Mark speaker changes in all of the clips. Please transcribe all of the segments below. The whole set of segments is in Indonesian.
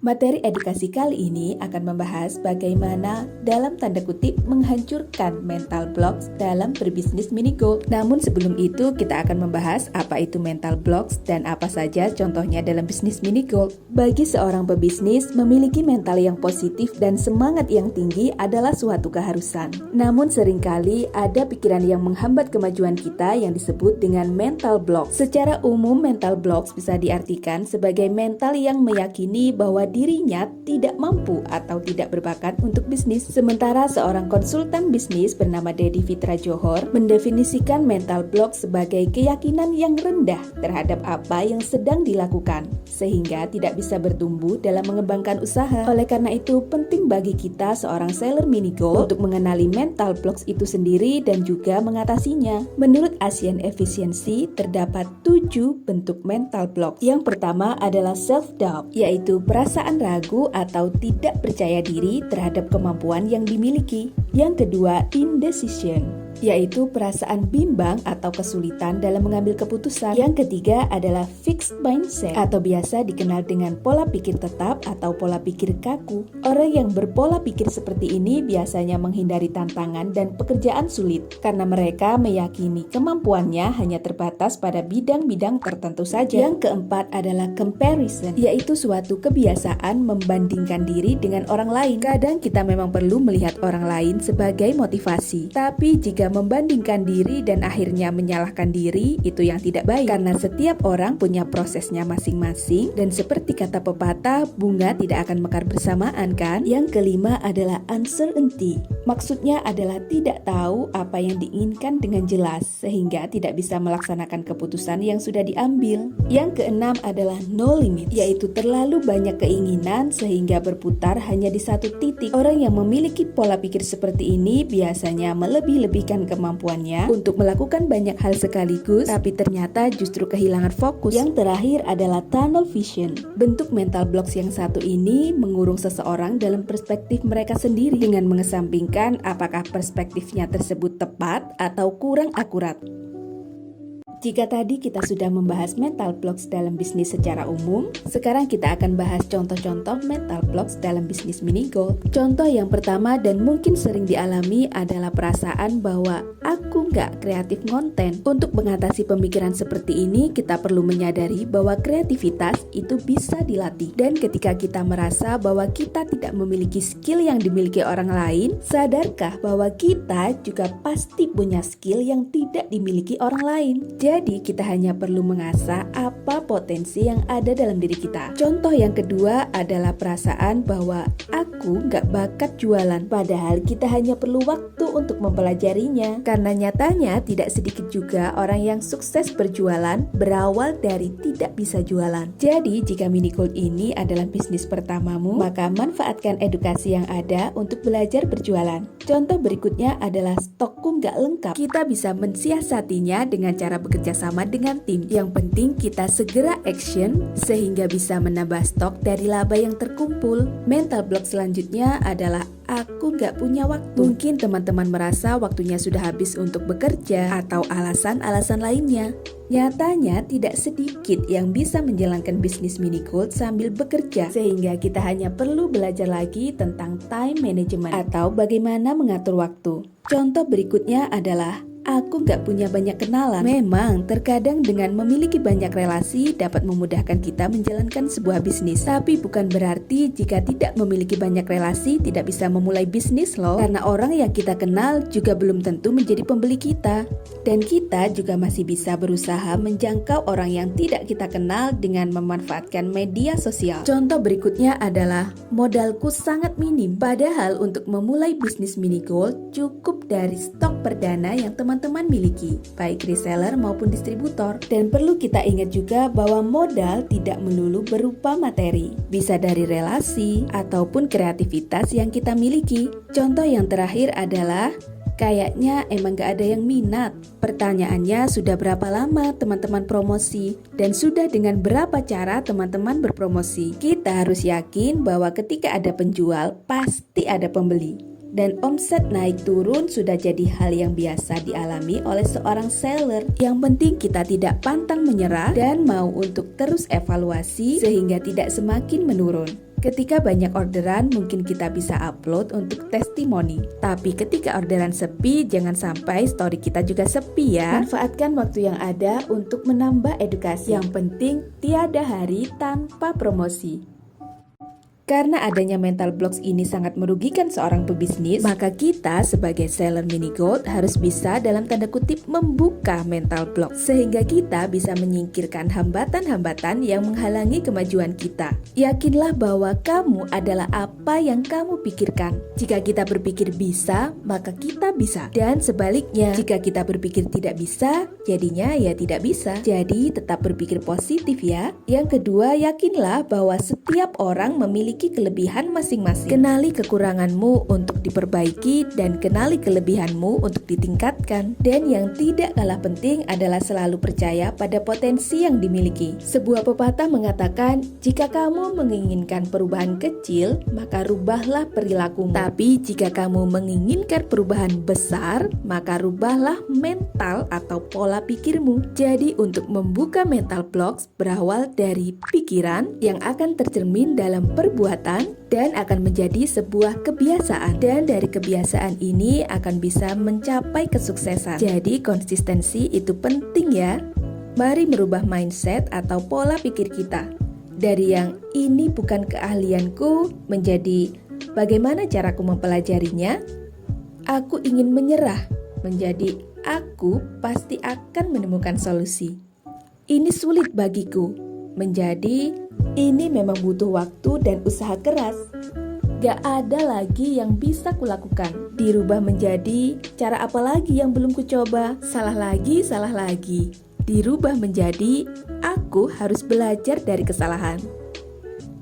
Speaker 1: Materi edukasi kali ini akan membahas bagaimana dalam tanda kutip menghancurkan mental blocks dalam berbisnis mini goal. Namun sebelum itu kita akan membahas apa itu mental blocks dan apa saja contohnya dalam bisnis mini goal. Bagi seorang pebisnis, memiliki mental yang positif dan semangat yang tinggi adalah suatu keharusan. Namun seringkali ada pikiran yang menghambat kemajuan kita yang disebut dengan mental blocks. Secara umum mental blocks bisa diartikan sebagai mental yang meyakini bahwa dirinya tidak mampu atau tidak berbakat untuk bisnis. Sementara seorang konsultan bisnis bernama Dedi Fitra Johor mendefinisikan mental block sebagai keyakinan yang rendah terhadap apa yang sedang dilakukan, sehingga tidak bisa bertumbuh dalam mengembangkan usaha. Oleh karena itu, penting bagi kita seorang seller mini goal untuk mengenali mental blocks itu sendiri dan juga mengatasinya. Menurut Asian Efficiency, terdapat 7 bentuk mental blocks. Yang pertama adalah self-doubt, yaitu perasaan ragu atau tidak percaya diri terhadap kemampuan yang dimiliki. Yang kedua, indecision, yaitu perasaan bimbang atau kesulitan dalam mengambil keputusan. Yang ketiga adalah fixed mindset atau biasa dikenal dengan pola pikir tetap atau pola pikir kaku. Orang yang berpola pikir seperti ini biasanya menghindari tantangan dan pekerjaan sulit karena mereka meyakini kemampuannya hanya terbatas pada bidang-bidang tertentu saja. Yang keempat adalah comparison, yaitu suatu kebiasaan membandingkan diri dengan orang lain. Kadang kita memang perlu melihat orang lain sebagai motivasi, tapi jika membandingkan diri dan akhirnya menyalahkan diri, itu yang tidak baik karena setiap orang punya prosesnya masing-masing dan seperti kata pepatah, bunga tidak akan mekar bersamaan kan? Yang kelima adalah uncertainty. Maksudnya adalah tidak tahu apa yang diinginkan dengan jelas sehingga tidak bisa melaksanakan keputusan yang sudah diambil. Yang keenam adalah no limit, yaitu terlalu banyak keinginan sehingga berputar hanya di satu titik. Orang yang memiliki pola pikir seperti ini biasanya melebih-lebihkan kemampuannya untuk melakukan banyak hal sekaligus, tapi ternyata justru kehilangan fokus. Yang terakhir adalah tunnel vision. Bentuk mental blocks yang satu ini mengurung seseorang dalam perspektif mereka sendiri dengan mengesampingkan apakah perspektifnya tersebut tepat atau kurang akurat. Jika tadi kita sudah membahas mental blocks dalam bisnis secara umum, sekarang kita akan bahas contoh-contoh mental blocks dalam bisnis mini goal. Contoh yang pertama dan mungkin sering dialami adalah perasaan bahwa aku nggak kreatif konten. Untuk mengatasi pemikiran seperti ini, kita perlu menyadari bahwa kreativitas itu bisa dilatih. Dan ketika kita merasa bahwa kita tidak memiliki skill yang dimiliki orang lain, sadarkah bahwa kita juga pasti punya skill yang tidak dimiliki orang lain? Jadi kita hanya perlu mengasah apa potensi yang ada dalam diri kita. Contoh yang kedua adalah perasaan bahwa aku nggak bakat jualan, padahal kita hanya perlu waktu untuk mempelajarinya. Karena nyatanya tidak sedikit juga orang yang sukses berjualan berawal dari tidak bisa jualan. Jadi jika mini goal ini adalah bisnis pertamamu, maka manfaatkan edukasi yang ada untuk belajar berjualan. Contoh berikutnya adalah stokku nggak lengkap. Kita bisa mensiasatinya dengan cara bekerja sama dengan tim. Yang penting kita segera action sehingga bisa menambah stok dari laba yang terkumpul. Mental block selanjutnya adalah aku gak punya waktu. Mungkin teman-teman merasa waktunya sudah habis untuk bekerja atau alasan-alasan lainnya. Nyatanya tidak sedikit yang bisa menjalankan bisnis mini goal sambil bekerja, sehingga kita hanya perlu belajar lagi tentang time management atau bagaimana mengatur waktu. Contoh berikutnya adalah aku gak punya banyak kenalan. Memang, terkadang dengan memiliki banyak relasi dapat memudahkan kita menjalankan sebuah bisnis. Tapi bukan berarti jika tidak memiliki banyak relasi tidak bisa memulai bisnis loh. Karena orang yang kita kenal juga belum tentu menjadi pembeli kita. Dan kita juga masih bisa berusaha menjangkau orang yang tidak kita kenal dengan memanfaatkan media sosial. Contoh berikutnya adalah modalku sangat minim. Padahal untuk memulai bisnis mini goal cukup dari stok perdana yang teman-teman miliki, baik reseller maupun distributor. Dan perlu kita ingat juga bahwa modal tidak melulu berupa materi, bisa dari relasi ataupun kreativitas yang kita miliki. Contoh yang terakhir adalah kayaknya emang gak ada yang minat. Pertanyaannya, sudah berapa lama teman-teman promosi? Dan sudah dengan berapa cara teman-teman berpromosi? Kita harus yakin bahwa ketika ada penjual, pasti ada pembeli. Dan omset naik turun sudah jadi hal yang biasa dialami oleh seorang seller. Yang penting kita tidak pantang menyerah dan mau untuk terus evaluasi sehingga tidak semakin menurun. Ketika banyak orderan, mungkin kita bisa upload untuk testimoni. Tapi ketika orderan sepi, jangan sampai story kita juga sepi ya. Manfaatkan waktu yang ada untuk menambah edukasi. Yang penting, tiada hari tanpa promosi. Karena adanya mental blocks ini sangat merugikan seorang pebisnis, maka kita sebagai seller mini gold harus bisa dalam tanda kutip membuka mental block, sehingga kita bisa menyingkirkan hambatan-hambatan yang menghalangi kemajuan kita. Yakinlah bahwa kamu adalah apa yang kamu pikirkan. Jika kita berpikir bisa, maka kita bisa. Dan sebaliknya, jika kita berpikir tidak bisa, jadinya ya tidak bisa. Jadi tetap berpikir positif ya. Yang kedua, yakinlah bahwa setiap orang memiliki kelebihan masing-masing. Kenali kekuranganmu untuk diperbaiki dan kenali kelebihanmu untuk ditingkatkan. Dan yang tidak kalah penting adalah selalu percaya pada potensi yang dimiliki. Sebuah pepatah mengatakan, jika kamu menginginkan perubahan kecil, maka rubahlah perilakumu. Tapi jika kamu menginginkan perubahan besar, maka rubahlah mental atau pola pikirmu. Jadi untuk membuka mental blocks berawal dari pikiran yang akan tercermin dalam perbuatan dan akan menjadi sebuah kebiasaan, dan dari kebiasaan ini akan bisa mencapai kesuksesan. Jadi konsistensi itu penting ya. Mari merubah mindset atau pola pikir kita dari yang ini bukan keahlianku menjadi bagaimana caraku mempelajarinya. Aku ingin menyerah menjadi aku pasti akan menemukan solusi. Ini sulit bagiku menjadi ini memang butuh waktu dan usaha keras. Gak ada lagi yang bisa kulakukan. Dirubah menjadi cara apa lagi yang belum kucoba. Salah lagi. Dirubah menjadi aku harus belajar dari kesalahan.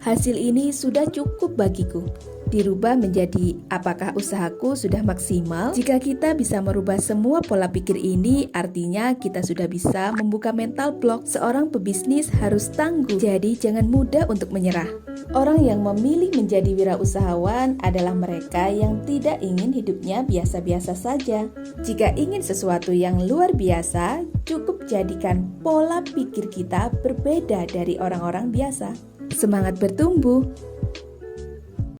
Speaker 1: Hasil ini sudah cukup bagiku. Dirubah menjadi apakah usahaku sudah maksimal? Jika kita bisa merubah semua pola pikir ini, artinya kita sudah bisa membuka mental block. Seorang pebisnis harus tangguh, jadi jangan mudah untuk menyerah. Orang yang memilih menjadi wirausahawan adalah mereka yang tidak ingin hidupnya biasa-biasa saja. Jika ingin sesuatu yang luar biasa, cukup jadikan pola pikir kita berbeda dari orang-orang biasa. Semangat bertumbuh!